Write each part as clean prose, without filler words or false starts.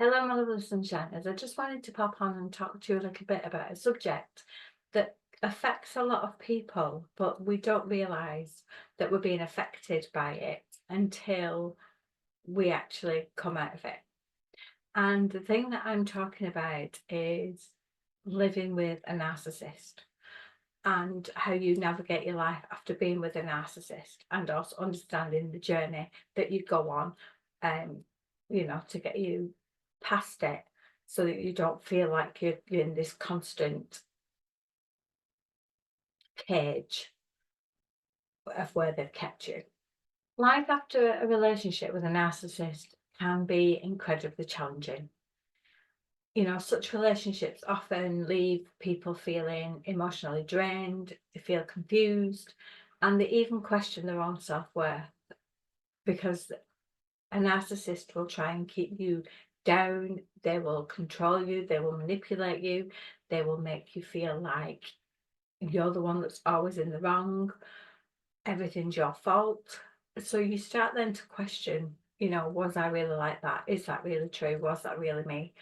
Hello, my lovely sunshiners. I just wanted to pop on and talk to you a little bit about a subject that affects a lot of people, but we don't realise that we're being affected by it until we actually come out of it. And the thing that I'm talking about is living with a narcissist and how you navigate your life after being with a narcissist, and also understanding the journey that you go on, um, to get you past it so that you don't feel like you're in this constant cage of where they've kept you. Life after a relationship with a narcissist can be incredibly challenging. Such relationships often leave people feeling emotionally drained, they feel confused, and they even question their own self-worth because a narcissist will try and keep you down, they will control you, they will manipulate you, they will make you feel like you're the one that's always in the wrong, everything's your fault. So you start then to question, was I really like that? Is that really true? Was that really me?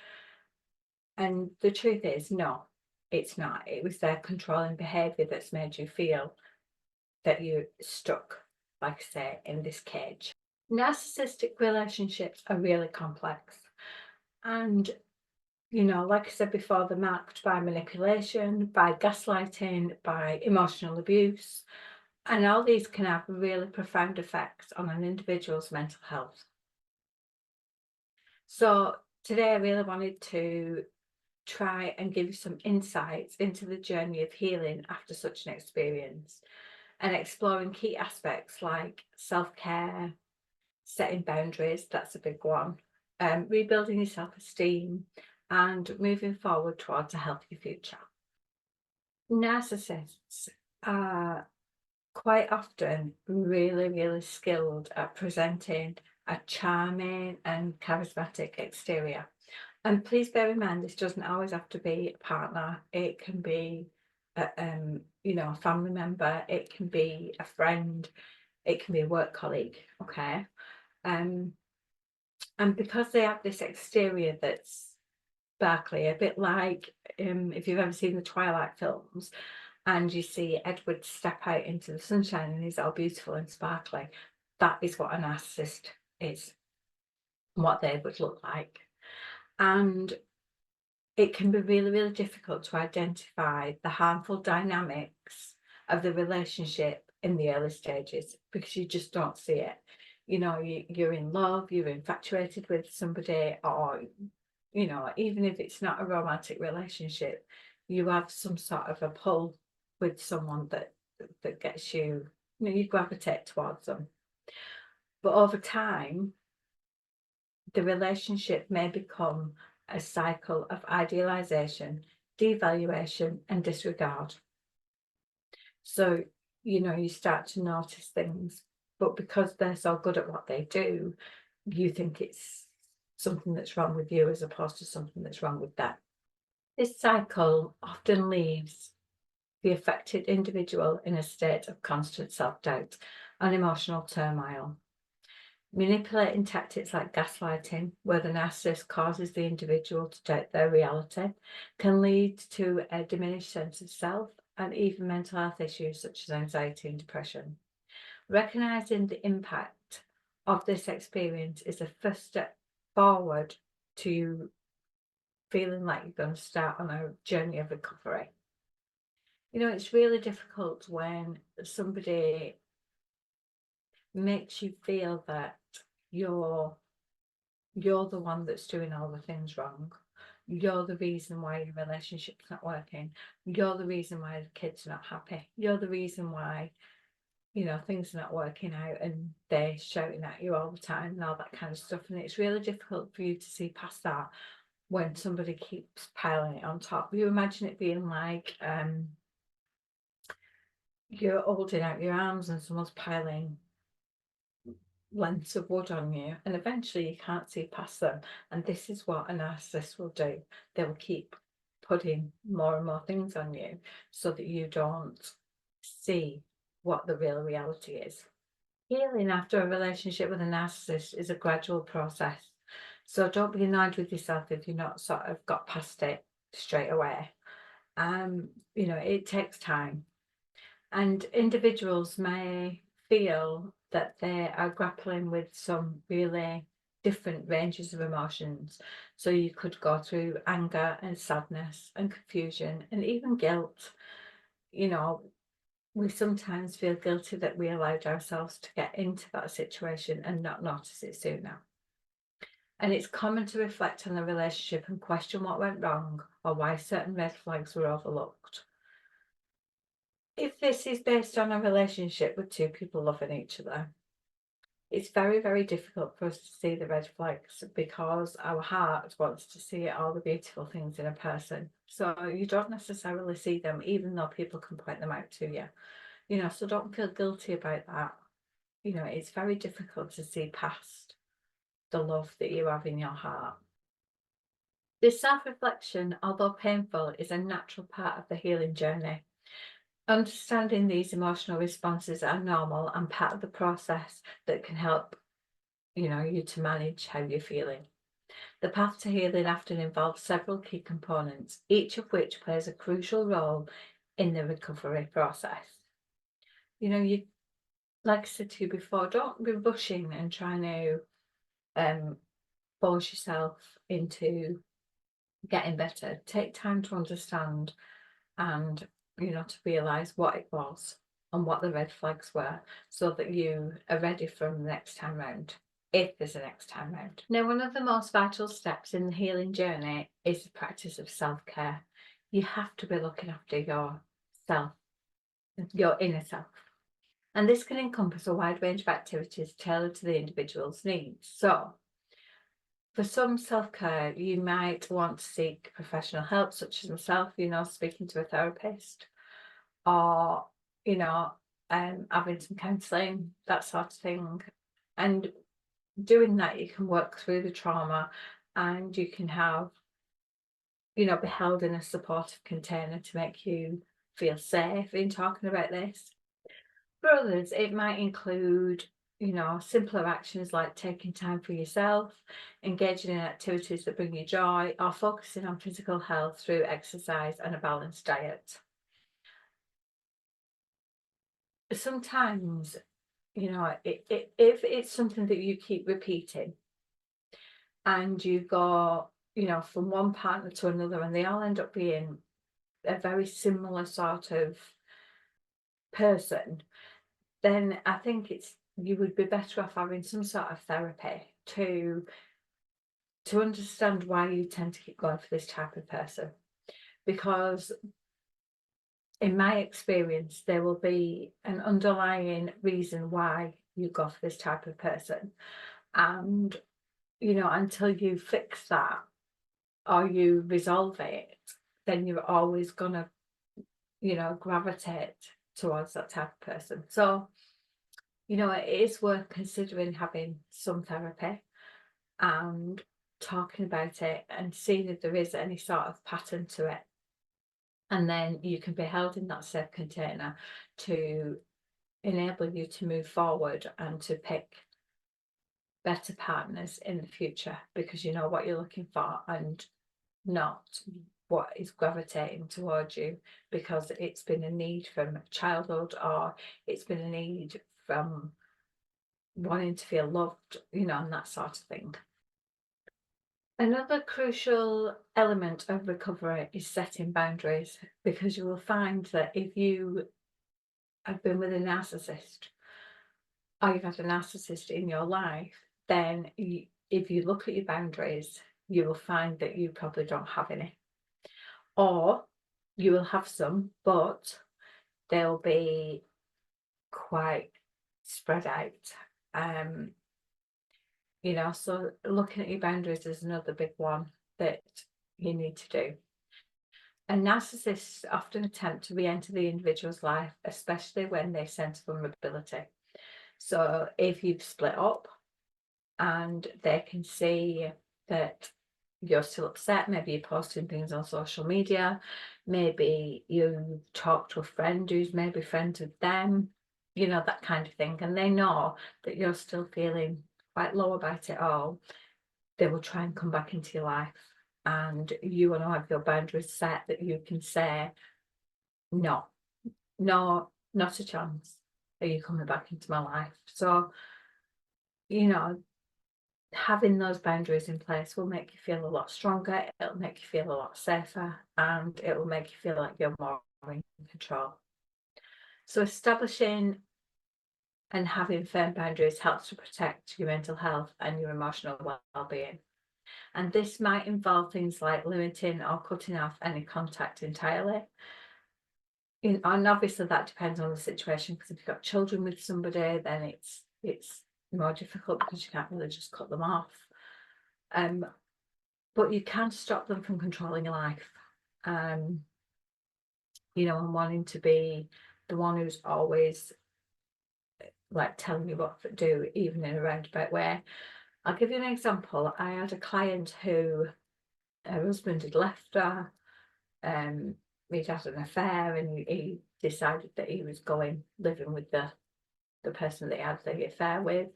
And the truth is, no, it's not. It was their controlling behavior that's made you feel that you're stuck, like I say, in this cage. Narcissistic relationships are really complex. And, like I said before, they're marked by manipulation, by gaslighting, by emotional abuse. And all these can have really profound effects on an individual's mental health. So today I really wanted to try and give you some insights into the journey of healing after such an experience and exploring key aspects like self-care, setting boundaries, that's a big one, rebuilding your self-esteem, and moving forward towards a healthier future. Narcissists are quite often really, really skilled at presenting a charming and charismatic exterior. And please bear in mind, this doesn't always have to be a partner. It can be, a family member. It can be a friend. It can be a work colleague. Okay. Um, and because they have this exterior that's sparkly, a bit like if you've ever seen the Twilight films, and you see Edward step out into the sunshine and he's all beautiful and sparkly. That is what a narcissist is, what they would look like. And it can be really, really difficult to identify the harmful dynamics of the relationship in the early stages because you just don't see it. You're in love, you're infatuated with somebody, or, even if it's not a romantic relationship, you have some sort of a pull with someone that gets you, you gravitate towards them. But over time, the relationship may become a cycle of idealization, devaluation, and disregard. So, you start to notice things, but because they're so good at what they do, you think it's something that's wrong with you as opposed to something that's wrong with them. This cycle often leaves the affected individual in a state of constant self-doubt and emotional turmoil. Manipulating tactics like gaslighting, where the narcissist causes the individual to doubt their reality, can lead to a diminished sense of self and even mental health issues such as anxiety and depression. Recognizing the impact of this experience is the first step forward to feeling like you're going to start on a journey of recovery. It's really difficult when somebody makes you feel that you're you're the one that's doing all the things wrong. You're the reason why your relationship's not working. You're the reason why the kids are not happy. You're the reason why, things are not working out, and they're shouting at you all the time and all that kind of stuff. And it's really difficult for you to see past that when somebody keeps piling it on top. You imagine it being like you're holding out your arms and someone's piling lengths of wood on you, and eventually you can't see past them. And this is what a narcissist will do. They will keep putting more and more things on you so that you don't see what the real reality is. Healing after a relationship with a narcissist is a gradual process. So don't be annoyed with yourself if you're not sort of got past it straight away. It takes time. And individuals may feel that they are grappling with some really different ranges of emotions. So you could go through anger and sadness and confusion and even guilt. You know, we sometimes feel guilty that we allowed ourselves to get into that situation and not notice it sooner. And it's common to reflect on the relationship and question what went wrong or why certain red flags were overlooked. If this is based on a relationship with two people loving each other, it's very, very difficult for us to see the red flags because our heart wants to see all the beautiful things in a person. So you don't necessarily see them, even though people can point them out to you. So don't feel guilty about that. It's very difficult to see past the love that you have in your heart. This self-reflection, although painful, is a natural part of the healing journey. Understanding these emotional responses are normal and part of the process that can help, you to manage how you're feeling. The path to healing often involves several key components, each of which plays a crucial role in the recovery process. You like I said to you before, don't be rushing and trying to force yourself into getting better. Take time to understand and to realise what it was and what the red flags were so that you are ready for the next time round, if there's a next time round. Now, one of the most vital steps in the healing journey is the practice of self-care. You have to be looking after yourself, your inner self. And this can encompass a wide range of activities tailored to the individual's needs. So, for some self-care, you might want to seek professional help, such as myself, speaking to a therapist, or, having some counselling, that sort of thing. And doing that, you can work through the trauma and you can have, be held in a supportive container to make you feel safe in talking about this. For others, it might include, simpler actions like taking time for yourself, engaging in activities that bring you joy, or focusing on physical health through exercise and a balanced diet. Sometimes, if it's something that you keep repeating and you go, from one partner to another and they all end up being a very similar sort of person, then I think you would be better off having some sort of therapy to understand why you tend to keep going for this type of person. Because in my experience, there will be an underlying reason why you go for this type of person. And, until you fix that or you resolve it, then you're always gonna, gravitate towards that type of person. So, it is worth considering having some therapy and talking about it and seeing if there is any sort of pattern to it. And then you can be held in that safe container to enable you to move forward and to pick better partners in the future because you know what you're looking for and not what is gravitating towards you because it's been a need from childhood or it's been a need from wanting to feel loved, and that sort of thing. Another crucial element of recovery is setting boundaries because you will find that if you have been with a narcissist or you've had a narcissist in your life, then if you look at your boundaries, you will find that you probably don't have any. Or you will have some, but they'll be quite spread out. So looking at your boundaries is another big one that you need to do. And narcissists often attempt to re-enter the individual's life, especially when they sense vulnerability. So if you've split up and they can see that you're still upset, maybe you're posting things on social media, maybe you talk to a friend who's maybe friends with them, that kind of thing, and they know that you're still feeling quite low about it all, they will try and come back into your life. And you want to have your boundaries set that you can say, no, no, not a chance. Are you coming back into my life? So, you know, having those boundaries in place will make you feel a lot stronger. It'll make you feel a lot safer, and it will make you feel like you're more in control. So establishing and having firm boundaries helps to protect your mental health and your emotional well-being. And this might involve things like limiting or cutting off any contact entirely. And obviously that depends on the situation, because if you've got children with somebody, then it's more difficult because you can't really just cut them off. But you can stop them from controlling your life. You know, and wanting to be the one who's always like telling you what to do, even in a roundabout way. I'll give you an example. I had a client who her husband had left her. He'd had an affair, and he decided that he was going living with the person that he had the affair with.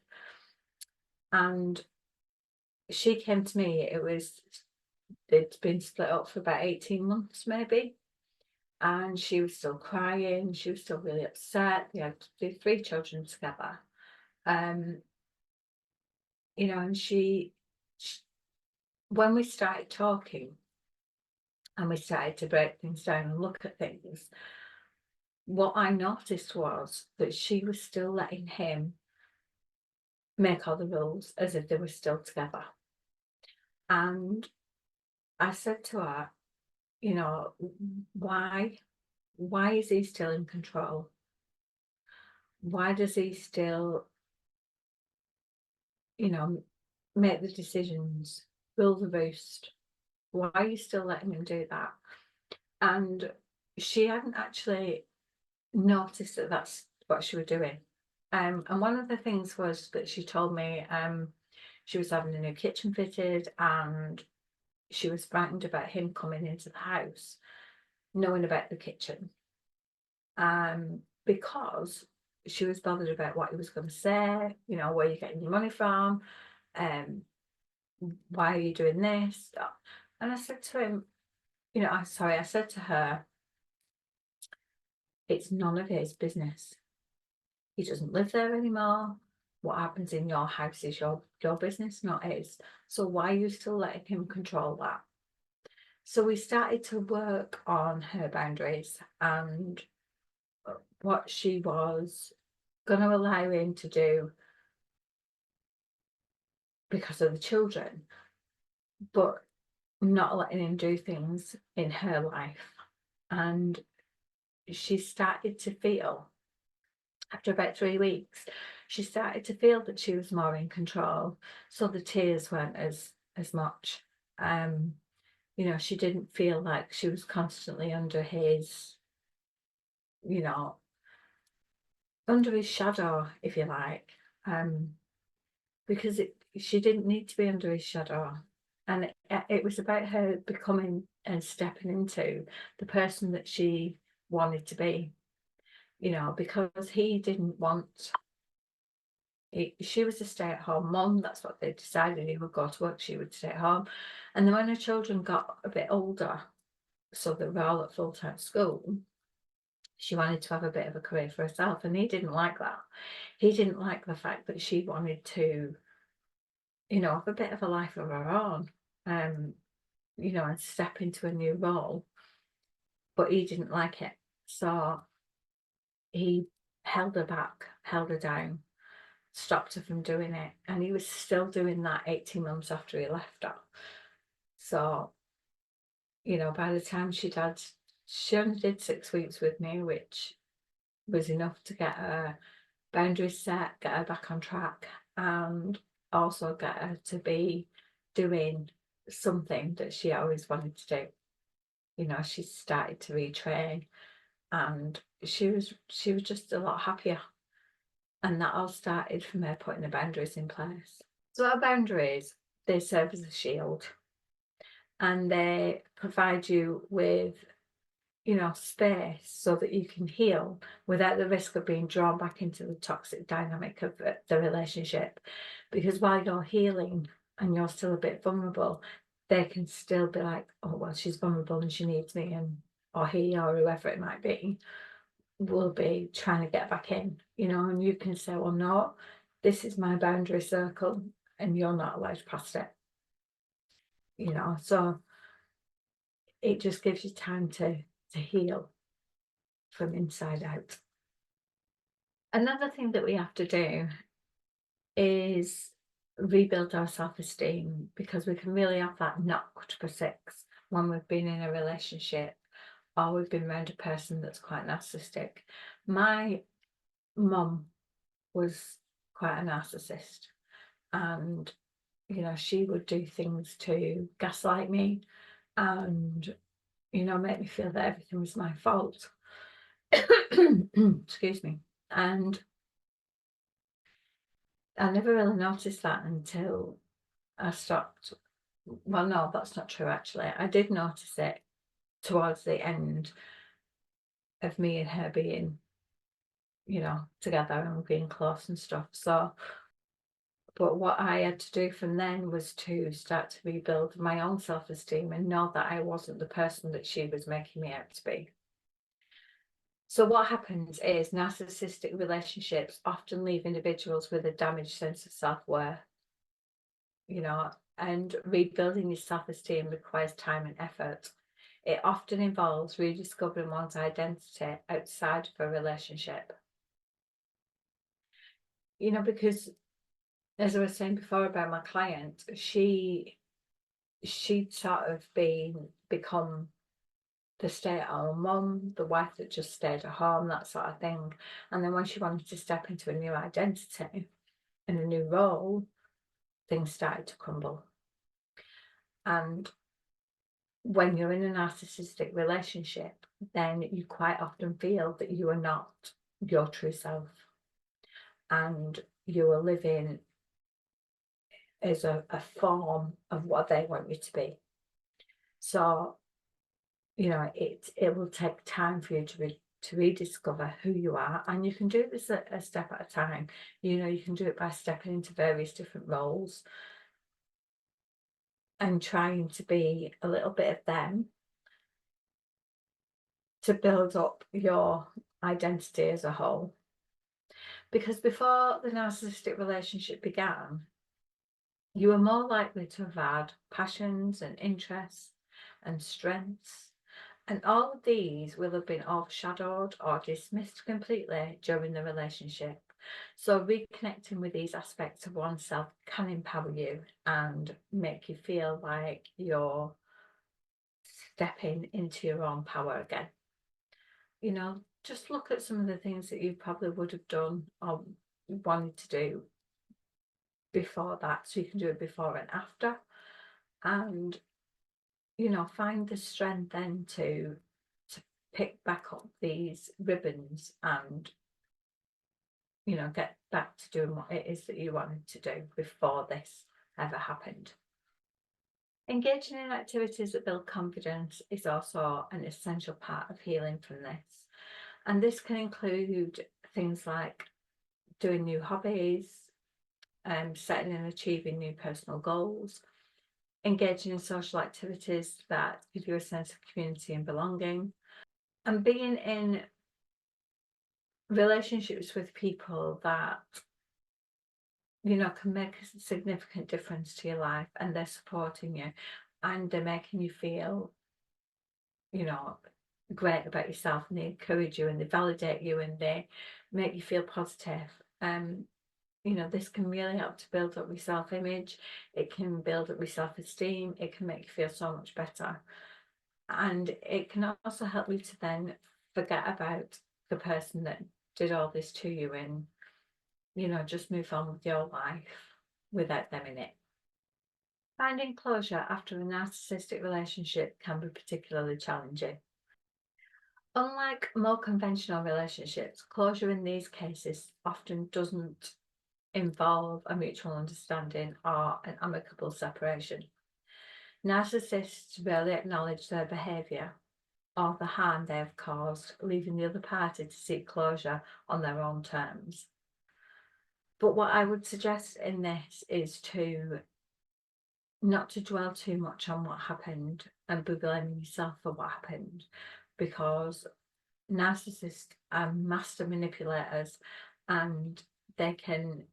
And she came to me, they'd been split up for about 18 months maybe, and she was still crying, she was still really upset. They had 3 children together. You know, and she when we started talking and we started to break things down and look at things, what I noticed was that she was still letting him make all the rules as if they were still together. And I said to her, you know, why is he still in control? Why does he still, you know, make the decisions, rule the roost? Why are you still letting him do that? And she hadn't actually noticed that that's what she was doing. And one of the things was that she told me she was having a new kitchen fitted, and she was frightened about him coming into the house knowing about the kitchen, because she was bothered about what he was going to say, you know, where are you getting your money from, why are you doing this? And I said to him, you know, I said to her, it's none of his business. He doesn't live there anymore. What happens in your house is your business, not his. So why are you still letting him control that? So we started to work on her boundaries and what she was going to allow him to do because of the children, but not letting him do things in her life. And she started to feel, after about 3 weeks, she started to feel that she was more in control. So the tears weren't as much. You know, she didn't feel like she was constantly under his, you know, under his shadow, if you like, because she didn't need to be under his shadow. And it was about her becoming and stepping into the person that she wanted to be, you know, because he didn't want, she was a stay-at-home mum. That's what they decided. He would go to work, she would stay at home. And then when her children got a bit older, so they were all at full-time school, she wanted to have a bit of a career for herself, and he didn't like that. He didn't like the fact that she wanted to, you know, have a bit of a life of her own, you know, and step into a new role. But he didn't like it. So he held her back, held her down, stopped her from doing it. And he was still doing that 18 months after he left her. So, you know, by the time she only did 6 weeks with me, which was enough to get her boundaries set, get her back on track, and also get her to be doing something that she always wanted to do. You know, she started to retrain, and she was just a lot happier. And that all started from her putting the boundaries in place. So our boundaries, they serve as a shield, and they provide you with, you know, space so that you can heal without the risk of being drawn back into the toxic dynamic of the relationship. Because while you're healing, and you're still a bit vulnerable, they can still be like, oh, well, she's vulnerable and she needs me, and or he or whoever it might be will be trying to get back in, and you can say, well, no, this is my boundary circle and you're not allowed past it, so it just gives you time to heal from inside out. Another thing that we have to do is rebuild our self-esteem, because we can really have that knocked for six when we've been in a relationship or we've been around a person that's quite narcissistic. My mum was quite a narcissist, and she would do things to gaslight me and make me feel that everything was my fault. Excuse me. And I never really noticed that until I stopped. Well, no, that's not true, actually. I did notice it towards the end of me and her being, together and being close and stuff. So, but what I had to do from then was to start to rebuild my own self-esteem and know that I wasn't the person that she was making me out to be. So what happens is narcissistic relationships often leave individuals with a damaged sense of self-worth, and rebuilding your self-esteem requires time and effort. It often involves rediscovering one's identity outside of a relationship. Because as I was saying before about my client, she'd sort of become the stay-at-home mum, the wife that just stayed at home, that sort of thing. And then when she wanted to step into a new identity and a new role, things started to crumble. And when you're in a narcissistic relationship, then you quite often feel that you are not your true self, and you are living as a form of what they want you to be. So it will take time for you to rediscover who you are, and you can do this a step at a time. You can do it by stepping into various different roles and trying to be a little bit of them to build up your identity as a whole. Because before the narcissistic relationship began, you were more likely to have had passions and interests and strengths. And all of these will have been overshadowed or dismissed completely during the relationship. So reconnecting with these aspects of oneself can empower you and make you feel like you're stepping into your own power again. Just look at some of the things that you probably would have done or wanted to do before that, so you can do it before and after. And find the strength then to pick back up these ribbons and get back to doing what it is that you wanted to do before this ever happened. Engaging in activities that build confidence is also an essential part of healing from this, and this can include things like doing new hobbies, setting and achieving new personal goals, engaging in social activities that give you a sense of community and belonging, and being in relationships with people that can make a significant difference to your life, and they're supporting you and they're making you feel great about yourself, and they encourage you and they validate you and they make you feel positive. This can really help to build up your self-image. It can build up your self-esteem. It can make you feel so much better. And it can also help you to then forget about the person that did all this to you and, just move on with your life without them in it. Finding closure after a narcissistic relationship can be particularly challenging. Unlike more conventional relationships, closure in these cases often doesn't involve a mutual understanding or an amicable separation. Narcissists rarely acknowledge their behaviour or the harm they have caused, leaving the other party to seek closure on their own terms. But what I would suggest in this is to not to dwell too much on what happened and be blaming yourself for what happened, because narcissists are master manipulators, and they can,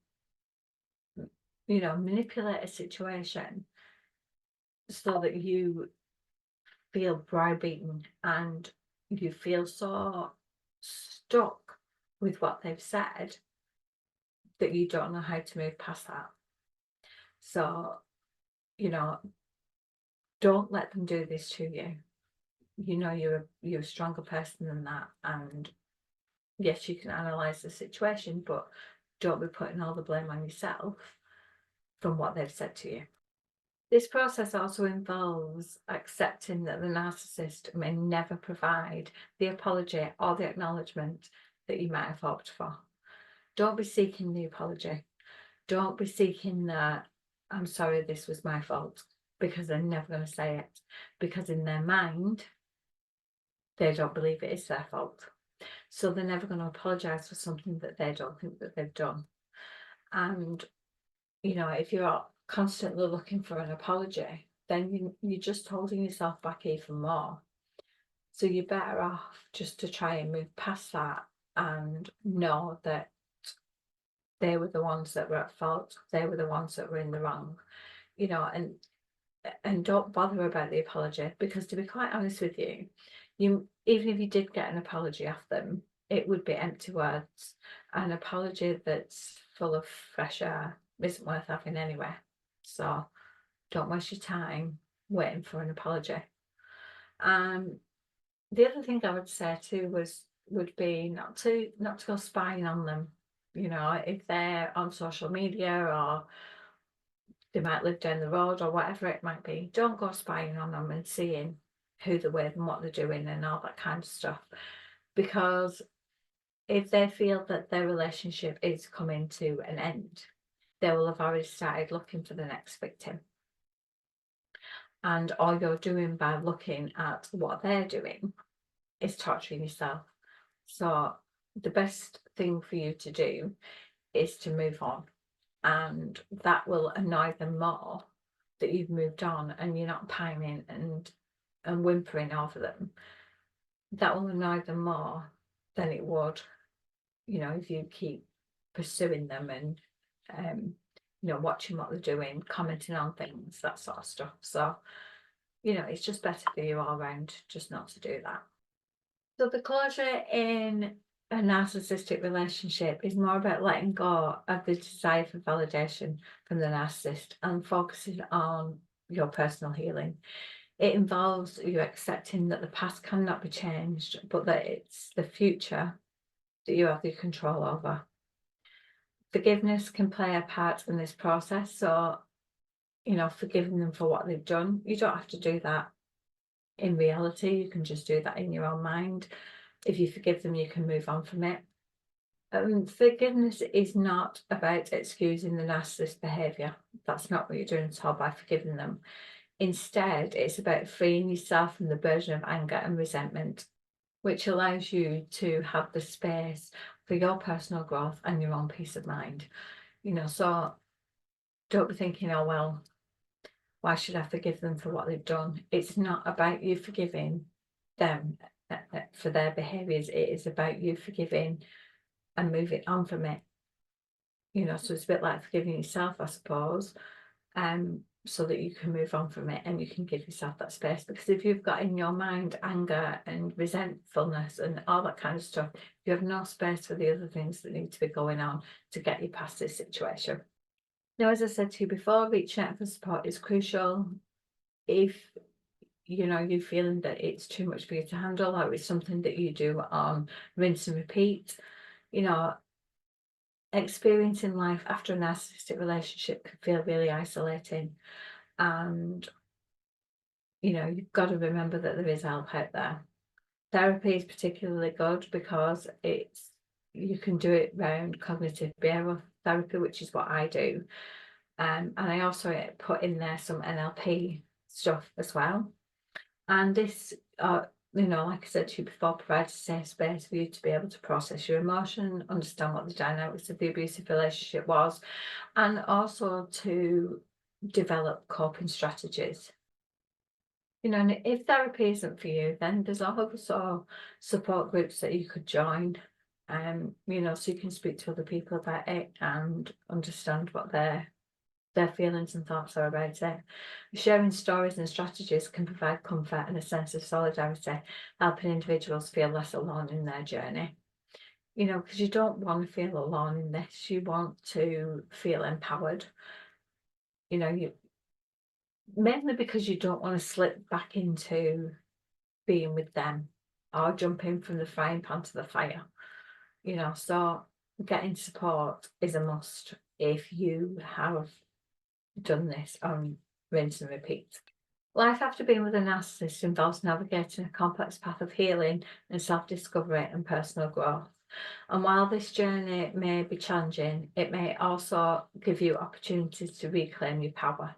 manipulate a situation so that you feel browbeaten and you feel so stuck with what they've said that you don't know how to move past that. So, you know, don't let them do this to you. You're a stronger person than that, and yes, you can analyze the situation, but don't be putting all the blame on yourself from what they've said to you. This process also involves accepting that the narcissist may never provide the apology or the acknowledgement that you might have hoped for. Don't be seeking the apology. Don't be seeking the, I'm sorry, this was my fault, because they're never going to say it, because in their mind, they don't believe it is their fault. So they're never going to apologise for something that they don't think that they've done. And, if you're constantly looking for an apology, then you're just holding yourself back even more. So you're better off just to try and move past that and know that they were the ones that were at fault. They were the ones that were in the wrong, and don't bother about the apology, because to be quite honest with you, even if you did get an apology off them, it would be empty words. An apology that's full of fresh air isn't worth having anyway. So don't waste your time waiting for an apology. The other thing I would say too would be not to go spying on them. If they're on social media, or they might live down the road, or whatever it might be, don't go spying on them and seeing who they're with and what they're doing and all that kind of stuff. Because if they feel that their relationship is coming to an end, they will have already started looking for the next victim. And all you're doing by looking at what they're doing is torturing yourself. So the best thing for you to do is to move on, and that will annoy them more that you've moved on and you're not pining and whimpering over them. That will annoy them more than it would, if you keep pursuing them and watching what they're doing, commenting on things, that sort of stuff. So it's just better for you all around just not to do that. So the closure in a narcissistic relationship is more about letting go of the desire for validation from the narcissist and focusing on your personal healing. It involves you accepting that the past cannot be changed, but that it's the future that you have the control over. Forgiveness can play a part in this process. So, forgiving them for what they've done. You don't have to do that in reality. You can just do that in your own mind. If you forgive them, you can move on from it. Forgiveness is not about excusing the narcissist behaviour. That's not what you're doing at all by forgiving them. Instead, it's about freeing yourself from the burden of anger and resentment, which allows you to have the space for your personal growth and your own peace of mind. So don't be thinking, oh, well, why should I forgive them for what they've done? It's not about you forgiving them for their behaviours. It is about you forgiving and moving on from it. So it's a bit like forgiving yourself, I suppose, so that you can move on from it and you can give yourself that space. Because if you've got in your mind anger and resentfulness and all that kind of stuff, you have no space for the other things that need to be going on to get you past this situation. Now, as I said to you before, reaching out for support is crucial. If you're feeling that it's too much for you to handle, or it's something that you do on rinse and repeat, experiencing life after a narcissistic relationship can feel really isolating. And you've got to remember that there is help out there. Therapy is particularly good because you can do it around cognitive behavioural therapy, which is what I do. And I also put in there some NLP stuff as well. And this, like I said to you before, provides a safe space for you to be able to process your emotion, understand what the dynamics of the abusive relationship was, and also to develop coping strategies. You know, and if therapy isn't for you, then there's also support groups that you could join, you know, so you can speak to other people about it and understand what their feelings and thoughts are about it. Sharing stories and strategies can provide comfort and a sense of solidarity, helping individuals feel less alone in their journey. You know, because you don't want to feel alone in this. You want to feel empowered. You know, you mainly because you don't want to slip back into being with them or jumping from the frying pan to the fire. You know, so getting support is a must if you have done this on rinse and repeat. Life after being with a narcissist involves navigating a complex path of healing and self-discovery and personal growth. And while this journey may be challenging, it may also give you opportunities to reclaim your power,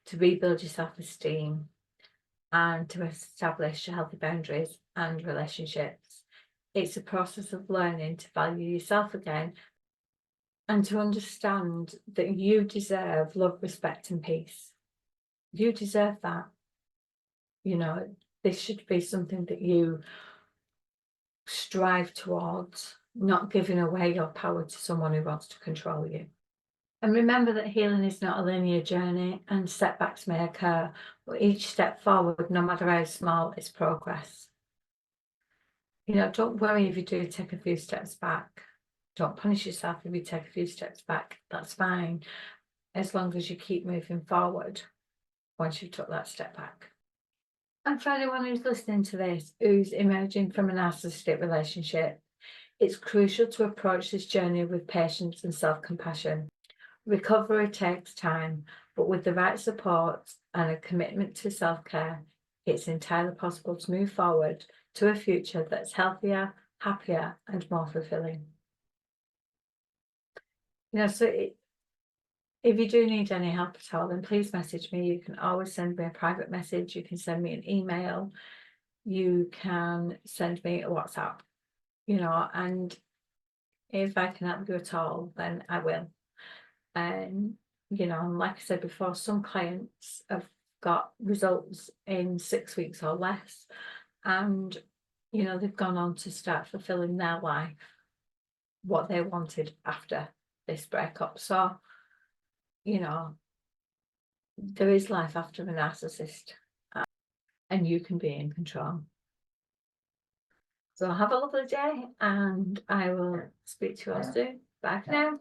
to rebuild your self-esteem, and to establish healthy boundaries and relationships. It's a process of learning to value yourself again and to understand that you deserve love, respect, and peace. You deserve that. You know, this should be something that you strive towards, not giving away your power to someone who wants to control you. And remember that healing is not a linear journey and setbacks may occur, but each step forward, no matter how small, is progress. You know, don't worry if you do take a few steps back. Don't punish yourself if you take a few steps back. That's fine, as long as you keep moving forward once you took that step back. And for anyone who's listening to this, who's emerging from a narcissistic relationship, it's crucial to approach this journey with patience and self-compassion. Recovery takes time, but with the right support and a commitment to self-care, it's entirely possible to move forward to a future that's healthier, happier, and more fulfilling. You know, so if you do need any help at all, then please message me. You can always send me a private message. You can send me an email. You can send me a WhatsApp, you know, and if I can help you at all, then I will. And, you know, and like I said before, some clients have got results in 6 weeks or less. And, you know, they've gone on to start fulfilling their life, what they wanted after this breakup. So, you know, there is life after a narcissist, and you can be in control. So have a lovely day, and I will speak to you all soon. Bye for now.